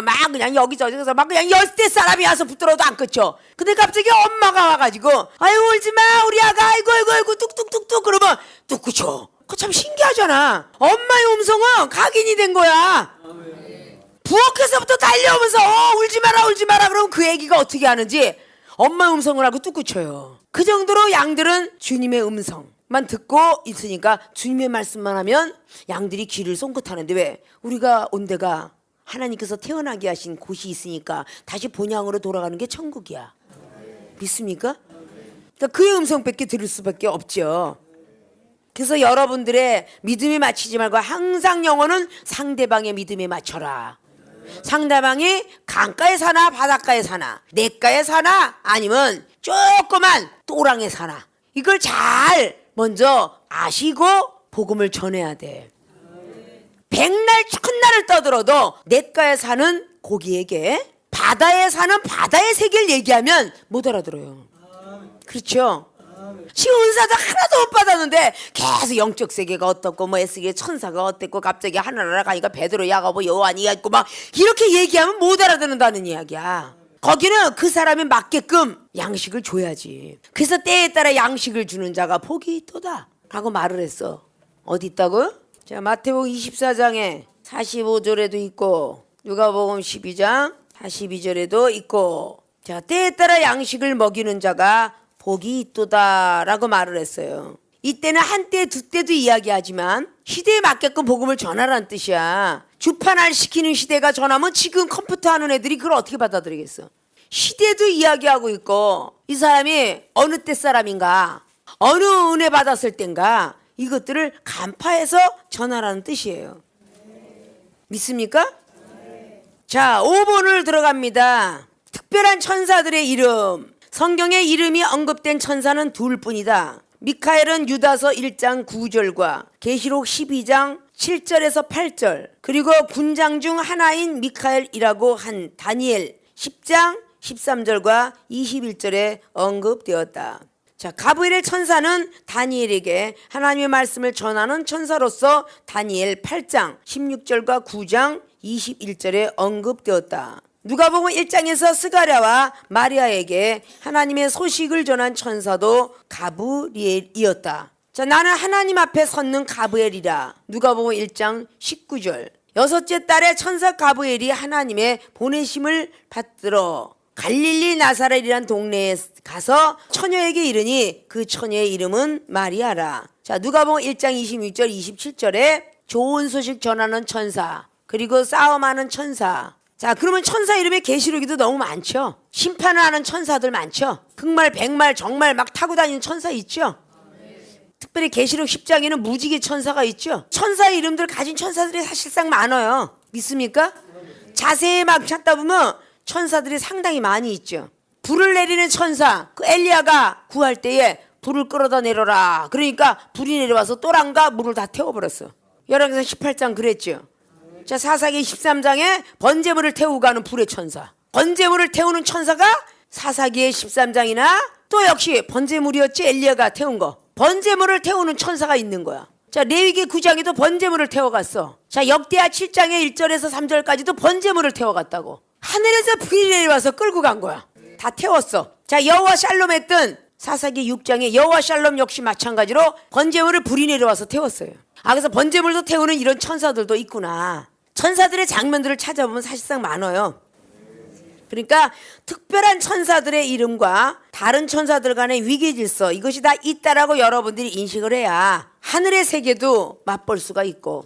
막 그냥 여기저기서 막 그냥 열대 사람이 와서 붙들어도 안 끊죠. 근데 갑자기 엄마가 와가지고 아유 울지마 우리 아가 아이고 뚝뚝뚝뚝 그러면 뚝 그쳐. 그거 참 신기하잖아. 엄마의 음성은 각인이 된 거야. 부엌에서부터 달려오면서 울지 마라 그러면 그 애기가 어떻게 하는지 엄마의 음성을 알고 뚝 그쳐요. 그 정도로 양들은 주님의 음성만 듣고 있으니까 주님의 말씀만 하면 양들이 귀를 쫑긋하는데 왜? 우리가 온 데가 하나님께서 태어나게 하신 곳이 있으니까 다시 본향으로 돌아가는 게 천국이야. 믿습니까? 그러니까 그의 음성밖에 들을 수밖에 없죠. 그래서 여러분들의 믿음에 맞추지 말고 항상 영혼은 상대방의 믿음에 맞춰라. 상대방이 강가에 사나 바닷가에 사나 냇가에 사나 아니면 조그만 또랑에 사나 이걸 잘 먼저 아시고 복음을 전해야 돼. 백날 첫날을 떠들어도 냇가에 사는 고기에게 바다에 사는 바다의 세계를 얘기하면 못 알아들어요. 그렇죠? 지금 은사도 하나도 못 받았는데 계속 영적 세계가 어떻고 뭐 에스겔 천사가 어땠고 갑자기 하늘나라 가니까 베드로 야고보 요한이가 있고 막 이렇게 얘기하면 못 알아듣는다는 이야기야. 거기는 그 사람에 맞게끔 양식을 줘야지. 그래서 때에 따라 양식을 주는 자가 복이 있도다 라고 말을 했어. 어디 있다고? 자, 마태복음 24장에 45절에도 있고 누가복음 12장 42절에도 있고 자, 때에 따라 양식을 먹이는 자가 복이 있도다 라고 말을 했어요. 이때는 한때 두때도 이야기하지만 시대에 맞게끔 복음을 전하라는 뜻이야. 주판을 시키는 시대가 전하면 지금 컴퓨터 하는 애들이 그걸 어떻게 받아들이겠어. 시대도 이야기하고 있고 이 사람이 어느 때 사람인가 어느 은혜 받았을 땐가 이것들을 간파해서 전하라는 뜻이에요. 믿습니까? 자, 5번을 들어갑니다. 특별한 천사들의 이름. 성경에 이름이 언급된 천사는 둘뿐이다. 미카엘은 유다서 1장 9절과 계시록 12장 7절에서 8절 그리고 군장 중 하나인 미카엘이라고 한 다니엘 10장 13절과 21절에 언급되었다. 자, 가브리엘 천사는 다니엘에게 하나님의 말씀을 전하는 천사로서 다니엘 8장 16절과 9장 21절에 언급되었다. 누가복음 1장에서 스가랴와 마리아에게 하나님의 소식을 전한 천사도 가브리엘이었다. 자, 나는 하나님 앞에 섰는 가브리엘이라. 누가복음 1장 19절. 여섯째 달에 천사 가브리엘이 하나님의 보내심을 받들어 갈릴리 나사렛이란 동네에 가서 처녀에게 이르니 그 처녀의 이름은 마리아라. 자, 누가복음 1장 26절 27절에 좋은 소식 전하는 천사 그리고 싸움하는 천사. 자, 그러면 천사 이름에 계시록에도 너무 많죠. 심판을 하는 천사들 많죠. 흑말 백말 정말 막 타고 다니는 천사 있죠. 특별히 계시록 10장에는 무지개 천사가 있죠. 천사 이름들 가진 천사들이 사실상 많아요. 믿습니까? 자세히 막 찾다 보면 천사들이 상당히 많이 있죠. 불을 내리는 천사, 그 엘리야가 구할 때에 불을 끌어다 내려라. 그러니까 불이 내려와서 또랑과 물을 다 태워버렸어. 열왕기상 18장 그랬죠. 자, 사사기 13장에 번제물을 태우고 가는 불의 천사. 번제물을 태우는 천사가 사사기의 13장이나 또 역시 번제물이었지. 엘리야가 태운 거. 번제물을 태우는 천사가 있는 거야. 자, 레위기 9장에도 번제물을 태워갔어. 자, 역대하 7장의 1절에서 3절까지도 번제물을 태워갔다고. 하늘에서 불이 내려와서 끌고 간 거야. 다 태웠어. 자, 여호와 샬롬 했던 사사기 6장에 여호와 샬롬 역시 마찬가지로 번제물을 불이 내려와서 태웠어요. 아, 그래서 번제물도 태우는 이런 천사들도 있구나. 천사들의 장면들을 찾아보면 사실상 많아요. 그러니까 특별한 천사들의 이름과 다른 천사들 간의 위계질서 이것이 다 있다라고 여러분들이 인식을 해야 하늘의 세계도 맛볼 수가 있고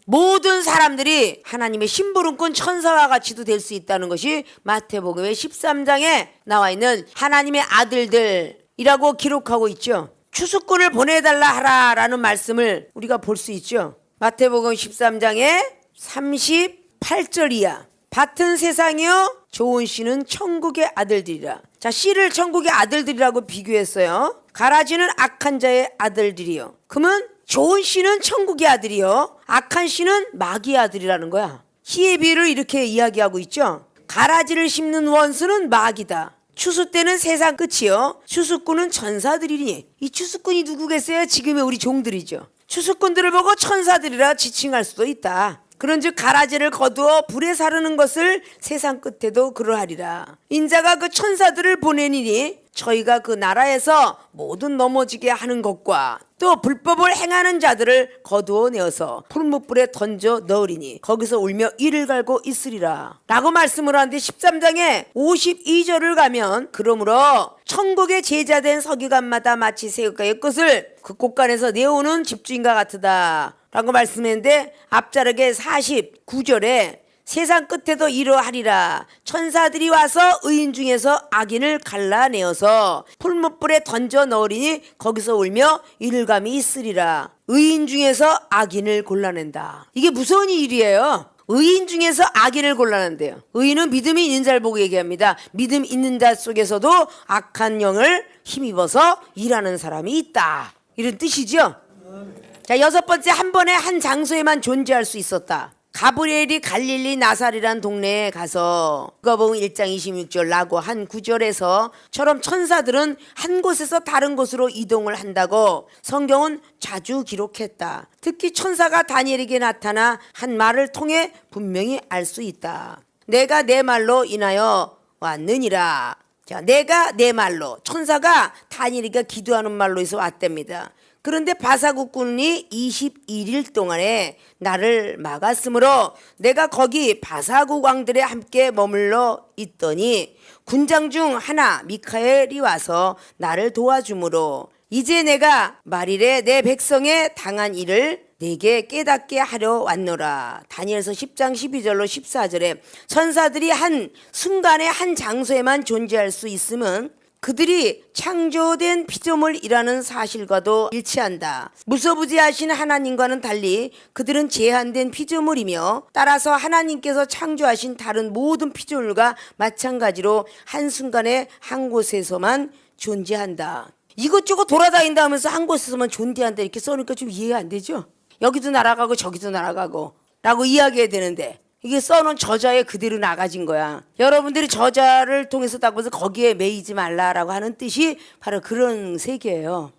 모든 사람들이 하나님의 심부름꾼 천사와 같이도 될 수 있다는 것이 마태복음의 13장에 나와 있는 하나님의 아들들이라고 기록하고 있죠. 추수꾼을 보내달라 하라라는 말씀을 우리가 볼 수 있죠. 마태복음 13장에 38절이야. 밭은 세상이요 좋은 씨는 천국의 아들들이라. 자, 씨를 천국의 아들들이라고 비교했어요. 가라지는 악한 자의 아들들이요. 그러면 좋은 씨는 천국의 아들이요 악한 씨는 마귀의 아들이라는 거야. 씨의 비유를 이렇게 이야기하고 있죠. 가라지를 심는 원수는 마귀다. 추수 때는 세상 끝이요 추수꾼은 천사들이니. 이 추수꾼이 누구겠어요? 지금의 우리 종들이죠. 추수꾼들을 보고 천사들이라 지칭할 수도 있다. 그런즉 가라지를 거두어 불에 사르는 것을 세상 끝에도 그러하리라. 인자가 그 천사들을 보내니니 저희가 그 나라에서 모든 넘어지게 하는 것과 또 불법을 행하는 자들을 거두어 내어서 풀무불에 던져 넣으리니 거기서 울며 이를 갈고 있으리라 라고 말씀을 하는데 13장에 52절을 가면 그러므로 천국의 제자된 서기관마다 마치 새우가의 것을 그 곳간에서 내오는 집주인과 같으다 라고 말씀했는데 앞자락에 49절에 세상 끝에도 이러하리라. 천사들이 와서 의인 중에서 악인을 갈라내어서 풀무불에 던져 넣으리니 거기서 울며 이를감이 있으리라. 의인 중에서 악인을 골라낸다. 이게 무서운 일이에요. 의인 중에서 악인을 골라낸대요. 의인은 믿음이 있는 자를 보고 얘기합니다. 믿음 있는 자 속에서도 악한 영을 힘입어서 일하는 사람이 있다. 이런 뜻이죠. 자, 6번째, 한 번에 한 장소에만 존재할 수 있었다. 가브리엘이 갈릴리 나사렛이란 동네에 가서 누가복음 1장 26절 라고 한 구절에서 처럼 천사들은 한 곳에서 다른 곳으로 이동을 한다고 성경은 자주 기록했다. 특히 천사가 다니엘에게 나타나 한 말을 통해 분명히 알 수 있다. 내가 내 말로 인하여 왔느니라. 자, 내가 내 말로, 천사가 다니엘이가 기도하는 말로 해서 왔답니다. 그런데 바사국군이 21일 동안에 나를 막았으므로 내가 거기 바사국 왕들에 함께 머물러 있더니 군장 중 하나 미카엘이 와서 나를 도와주므로 이제 내가 말일에 내 백성에 당한 일을 내게 깨닫게 하려 왔노라. 다니엘서 10장 12절로 14절에 천사들이 한 순간에 한 장소에만 존재할 수 있음은 그들이 창조된 피조물이라는 사실과도 일치한다. 무소부지하신 하나님과는 달리 그들은 제한된 피조물이며 따라서 하나님께서 창조하신 다른 모든 피조물과 마찬가지로 한순간에 한 곳에서만 존재한다. 이것저것 돌아다닌다 하면서 한 곳에서만 존재한다 이렇게 써놓으니까 좀 이해가 안 되죠. 여기도 날아가고 저기도 날아가고 라고 이야기해야 되는데 이게 써놓은 저자에 그대로 나가진 거야. 여러분들이 저자를 통해서 딱 보면서 거기에 매이지 말라라고 하는 뜻이 바로 그런 세계예요.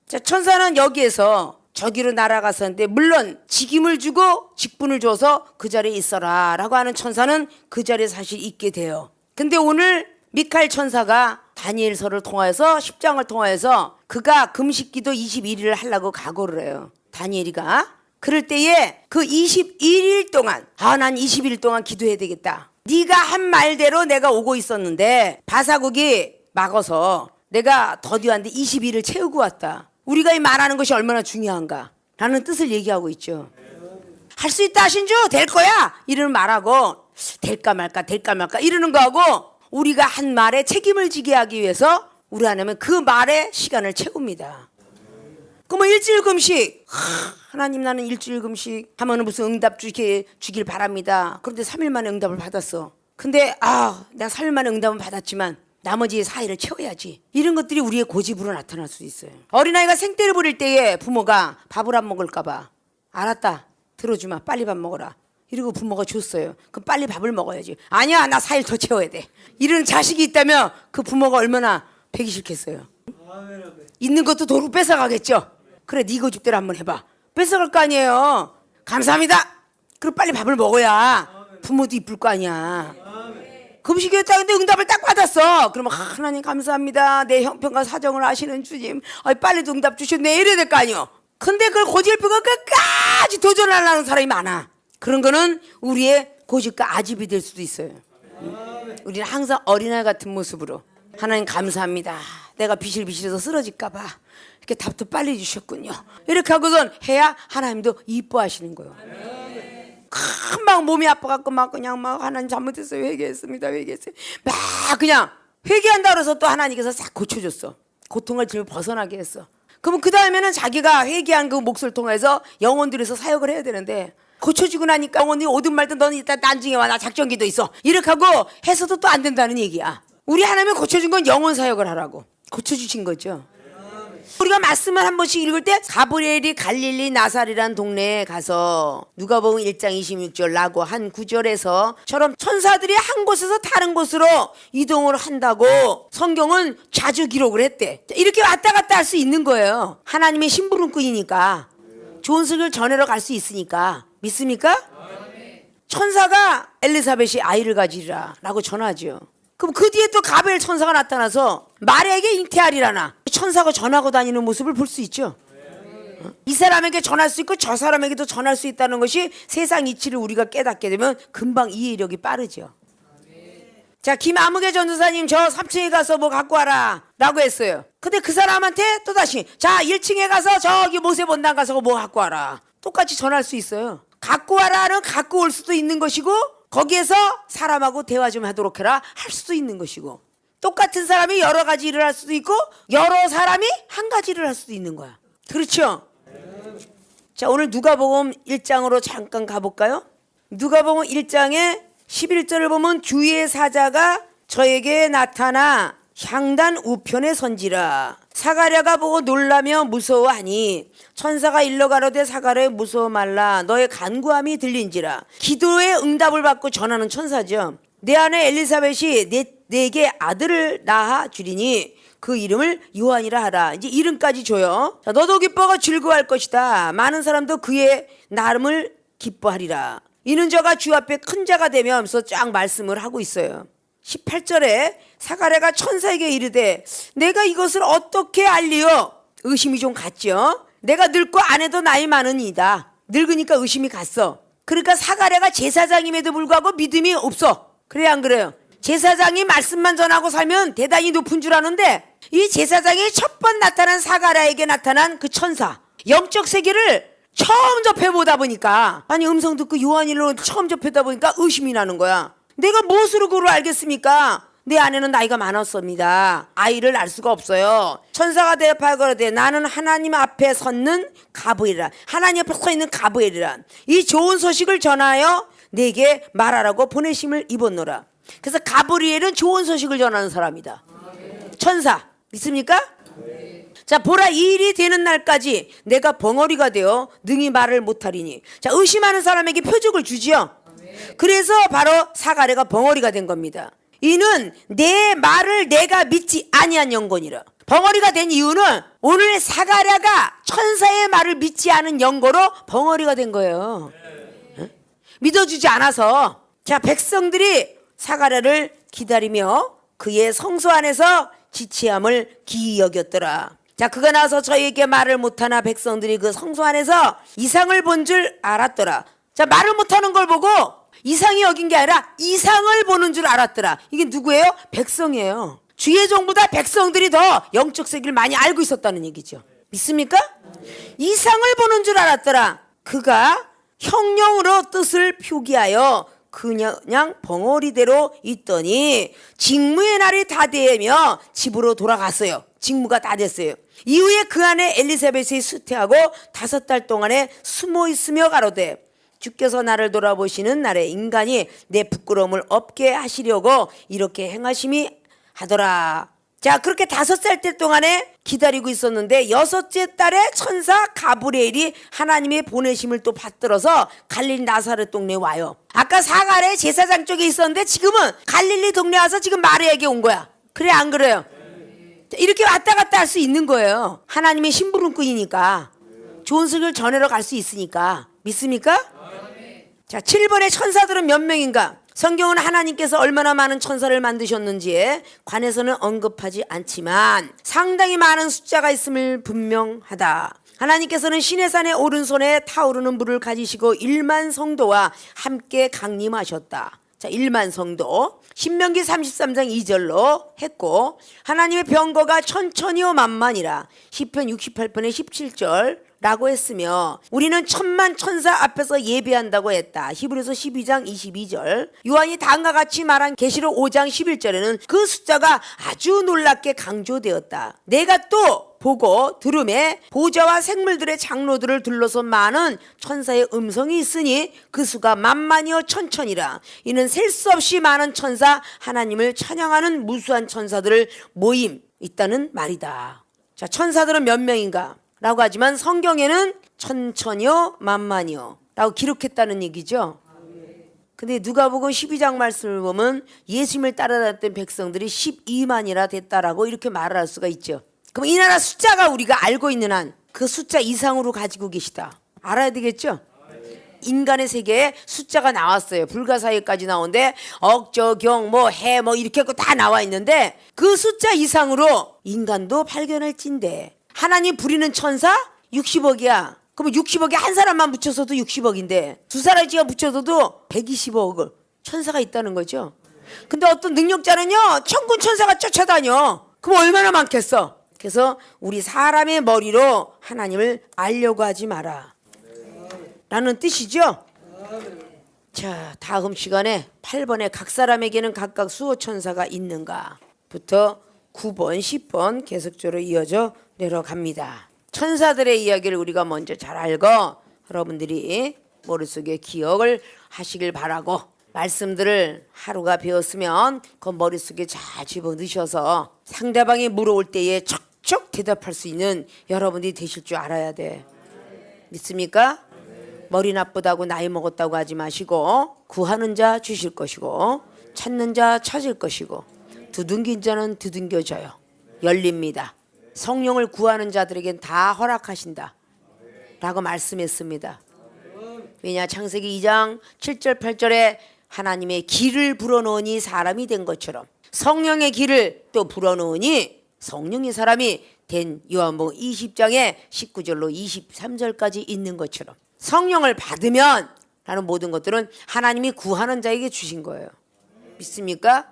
자, 천사는 여기에서 저기로 날아갔었는데 물론 직임을 주고 직분을 줘서 그 자리에 있어라 라고 하는 천사는 그 자리에 사실 있게 돼요. 근데 오늘 미카엘 천사가 다니엘서를 통하여서 10장을 통하여서 그가 금식기도 21일을 하려고 각오를 해요. 다니엘이가 그럴 때에 그 21일 동안 난 21일 동안 기도해야 되겠다. 네가 한 말대로 내가 오고 있었는데 바사국이 막아서 내가 더디었는데 21을 채우고 왔다. 우리가 이 말하는 것이 얼마나 중요한가 라는 뜻을 얘기하고 있죠. 할 수 있다 하신 주 될 거야 이러는 말하고 될까 말까 이러는 거하고 우리가 한 말에 책임을 지게 하기 위해서 우리 하나님은 그 말에 시간을 채웁니다. 그 뭐 일주일 금식 하나님 나는 일주일 금식 하면은 무슨 응답 주길 바랍니다. 그런데 3일 만에 응답을 받았어. 근데 내가 3일 만에 응답은 받았지만 나머지 4일을 채워야지. 이런 것들이 우리의 고집으로 나타날 수 있어요. 어린아이가 생떼를 부릴 때에 부모가 밥을 안 먹을까 봐 알았다 들어주마 빨리 밥 먹어라 이러고 부모가 줬어요. 그럼 빨리 밥을 먹어야지. 아니야 나 4일 더 채워야 돼. 이런 자식이 있다면 그 부모가 얼마나 배기 싫겠어요. 있는 것도 도로 뺏어가겠죠. 그래 네 고집대로 한번 해봐. 뺏어갈 거 아니에요. 감사합니다. 그럼 빨리 밥을 먹어야 부모도 이쁠 거 아니야. 금식이었다 근데 응답을 딱 받았어. 그러면 하나님 감사합니다. 내 형편과 사정을 아시는 주님 빨리도 응답 주셨네 이래야 될 거 아니요. 근데 그걸 고집피고 끝까지 도전하려는 사람이 많아. 그런 거는 우리의 고집과 아집이 될 수도 있어요. 우리는 항상 어린아이 같은 모습으로 하나님 감사합니다. 내가 비실비실해서 쓰러질까 봐 이렇게 답도 빨리 주셨군요. 이렇게 하고선 해야 하나님도 이뻐하시는 거예요. 금방 몸이 아파갖고 막 그냥 막 하나님 잘못했어요. 회개했습니다. 막 그냥 회개한다 그래서 또 하나님께서 싹 고쳐줬어. 고통을 좀 벗어나게 했어. 그러면 그 다음에는 자기가 회개한 그 몫을 통해서 영혼들에서 사역을 해야 되는데 고쳐주고 나니까 영혼이 오든 말든 너는 이따 나중에 와 나 작전기도 있어. 이렇게 하고 해서도 또 안 된다는 얘기야. 우리 하나님이 고쳐준 건 영혼 사역을 하라고 고쳐주신 거죠. 우리가 말씀을 한 번씩 읽을 때 가브리엘이 갈릴리 나사렛이란 동네에 가서 누가복음 1장 26절 라고 한 구절에서 처럼 천사들이 한 곳에서 다른 곳으로 이동을 한다고 성경은 자주 기록을 했대. 이렇게 왔다 갔다 할 수 있는 거예요. 하나님의 심부름꾼이니까 좋은 소식을 전하러 갈 수 있으니까 믿습니까? 천사가 엘리사벳이 아이를 가지리라 라고 전하죠. 그럼 그 뒤에 또 가브리엘 천사가 나타나서 마리아에게 잉태하리라나 천사가 전하고 다니는 모습을 볼 수 있죠. 이 사람에게 전할 수 있고 저 사람에게도 전할 수 있다는 것이 세상 이치를 우리가 깨닫게 되면 금방 이해력이 빠르죠. 자, 김아무개 전도사님 저 3층에 가서 뭐 갖고 와라 라고 했어요. 근데 그 사람한테 또다시 자 1층에 가서 저기 모세본당 가서 뭐 갖고 와라, 똑같이 전할 수 있어요. 갖고 와라는 갖고 올 수도 있는 것이고 거기에서 사람하고 대화 좀 하도록 해라 할 수도 있는 것이고, 똑같은 사람이 여러 가지 일을 할 수도 있고 여러 사람이 한 가지 일을 할 수도 있는 거야. 그렇죠? 자, 오늘 누가복음 1장으로 잠깐 가볼까요? 누가복음 1장에 11절을 보면 주의 사자가 저에게 나타나 향단 우편에 선지라. 사가랴가 보고 놀라며 무서워하니 천사가 일러 가로되 사가랴 무서워 말라 너의 간구함이 들린지라. 기도의 응답을 받고 전하는 천사죠. 내 아내 엘리사벳이 내게 아들을 낳아 주리니 그 이름을 요한이라 하라. 이제 이름까지 줘요. 자, 너도 기뻐하고 즐거워할 것이다. 많은 사람도 그의 나름을 기뻐하리라. 이는 저가 주 앞에 큰 자가 되며 하면서 쫙 말씀을 하고 있어요. 18절에 사가랴가 천사에게 이르되 내가 이것을 어떻게 알리요? 의심이 좀 갔죠. 내가 늙고 아내도 나이 많으니이다. 늙으니까 의심이 갔어. 그러니까 사가랴가 제사장임에도 불구하고 믿음이 없어. 그래 안 그래요? 제사장이 말씀만 전하고 살면 대단히 높은 줄 아는데 이 제사장이 첫 번 나타난 사가랴에게 나타난 그 천사, 영적 세계를 처음 접해보다 보니까, 아니 음성 듣고 요한일로 처음 접해다 보니까 의심이 나는 거야. 내가 무엇으로 그걸 알겠습니까? 내 아내는 나이가 많았습니다. 아이를 낳을 수가 없어요. 천사가 대답하여 가로되 나는 하나님 앞에 섰는 가브리엘이라. 하나님 앞에 서 있는 가브리엘이라. 이 좋은 소식을 전하여 내게 말하라고 보내심을 입었노라. 그래서 가브리엘은 좋은 소식을 전하는 사람이다. 천사 믿습니까? 자, 보라 이 일이 되는 날까지 내가 벙어리가 되어 능히 말을 못하리니. 자, 의심하는 사람에게 표적을 주지요. 그래서 바로 사가랴가 벙어리가 된 겁니다. 이는 내 말을 내가 믿지 아니한 영혼이라. 벙어리가 된 이유는 오늘 사가랴가 천사의 말을 믿지 않은 영고로 벙어리가 된 거예요. 믿어주지 않아서. 자, 백성들이 사가랴를 기다리며 그의 성소 안에서 지체함을 기이 여겼더라. 자, 그가 나서 저희에게 말을 못하나 백성들이 그 성소 안에서 이상을 본 줄 알았더라. 자, 말을 못하는 걸 보고 이상이 여긴 게 아니라 이상을 보는 줄 알았더라. 이게 누구예요? 백성이에요. 주의 종보다 백성들이 더 영적 세계를 많이 알고 있었다는 얘기죠. 믿습니까? 이상을 보는 줄 알았더라. 그가 형령으로 뜻을 표기하여 그냥 벙어리대로 있더니 직무의 날이 다 되며 집으로 돌아갔어요. 직무가 다 됐어요. 이후에 그 안에 엘리사벳이 수태하고 5달 동안에 숨어 있으며 가로되 주께서 나를 돌아보시는 날에 인간이 내 부끄러움을 없게 하시려고 이렇게 행하심이 하더라. 자, 그렇게 5살 동안에 기다리고 있었는데 6째 달에 천사 가브리엘이 하나님의 보내심을 또 받들어서 갈릴리 나사렛 동네에 와요. 아까 사가랴 제사장 쪽에 있었는데 지금은 갈릴리 동네 와서 지금 마리아에게 온 거야. 그래 안 그래요? 자, 이렇게 왔다 갔다 할 수 있는 거예요. 하나님의 심부름꾼이니까. 좋은 소식을 전하러 갈 수 있으니까. 믿습니까? 자, 7번의 천사들은 몇 명인가? 성경은 하나님께서 얼마나 많은 천사를 만드셨는지에 관해서는 언급하지 않지만 상당히 많은 숫자가 있음을 분명하다. 하나님께서는 시내산의 오른손에 타오르는 물을 가지시고 1만 성도와 함께 강림하셨다. 자, 1만 성도. 신명기 33장 2절로 했고, 하나님의 병거가 천천히요 만만이라 시편 68편의 17절 라고 했으며 우리는 천만 천사 앞에서 예배한다고 했다. 히브리서 12장 22절. 요한이 다음과 같이 말한 계시록 5장 11절에는 그 숫자가 아주 놀랍게 강조되었다. 내가 또 보고 들음에 보좌와 생물들의 장로들을 둘러서 많은 천사의 음성이 있으니 그 수가 만만이요 천천이라. 이는 셀 수 없이 많은 천사 하나님을 찬양하는 무수한 천사들을 모임 있다는 말이다. 자, 천사들은 몇 명인가? 라고 하지만 성경에는 천천이요 만만이요 라고 기록했다는 얘기죠. 근데 누가복음 12장 말씀을 보면 예수님을 따라다녔던 백성들이 12만이라 됐다라고 이렇게 말을 할 수가 있죠. 그럼 이 나라 숫자가 우리가 알고 있는 한 그 숫자 이상으로 가지고 계시다. 알아야 되겠죠. 인간의 세계에 숫자가 나왔어요. 불가사의까지 나오는데 억저경 해 이렇게 다 나와 있는데 그 숫자 이상으로 인간도 발견할진데 하나님 부리는 천사 60억이야. 그러면 60억에 한 사람만 붙여서도 60억인데 두 사람치가 붙여서도 120억 천사가 있다는 거죠. 근데 어떤 능력자는요 천군 천사가 쫓아다녀. 그럼 얼마나 많겠어. 그래서 우리 사람의 머리로 하나님을 알려고 하지 마라 라는 뜻이죠. 자, 다음 시간에 8번에 각 사람에게는 각각 수호 천사가 있는가 부터 9번 10번 계속적으로 이어져 내려갑니다. 천사들의 이야기를 우리가 먼저 잘 알고 여러분들이 머릿속에 기억을 하시길 바라고, 말씀들을 하루가 배웠으면 그 머릿속에 잘 집어넣으셔서 상대방이 물어올 때에 척척 대답할 수 있는 여러분들이 되실 줄 알아야 돼. 믿습니까? 머리 나쁘다고 나이 먹었다고 하지 마시고, 구하는 자 주실 것이고 찾는 자 찾을 것이고 두둥긴 자는 두둥겨져요. 열립니다. 성령을 구하는 자들에겐 다 허락하신다 라고 말씀했습니다. 왜냐, 창세기 2장 7절 8절에 하나님의 길을 불어넣으니 사람이 된 것처럼 성령의 길을 또 불어넣으니 성령의 사람이 된 요한복음 20장에 19절로 23절까지 있는 것처럼 성령을 받으면 라는 모든 것들은 하나님이 구하는 자에게 주신 거예요. 믿습니까?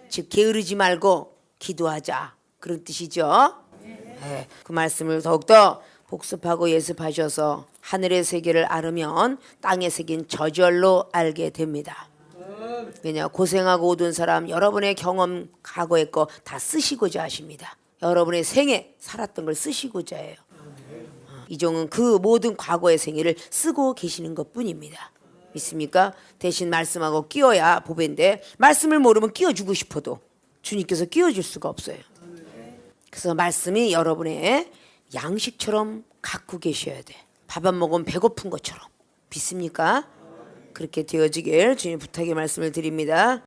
즉 게으르지 말고 기도하자 그런 뜻이죠. 네, 그 말씀을 더욱더 복습하고 예습하셔서 하늘의 세계를 알으면 땅의 세계는 저절로 알게 됩니다. 왜냐, 고생하고 오던 사람 여러분의 경험 과거의 거 다 쓰시고자 하십니다. 여러분의 생애 살았던 걸 쓰시고자 해요. 이종은 그 모든 과거의 생애를 쓰고 계시는 것뿐입니다. 믿습니까? 대신 말씀하고 끼워야 보배인데 말씀을 모르면 끼워주고 싶어도 주님께서 끼워줄 수가 없어요. 그래서 말씀이 여러분의 양식처럼 갖고 계셔야 돼. 밥 안 먹으면 배고픈 것처럼. 믿습니까? 그렇게 되어지길 주님 부탁의 말씀을 드립니다.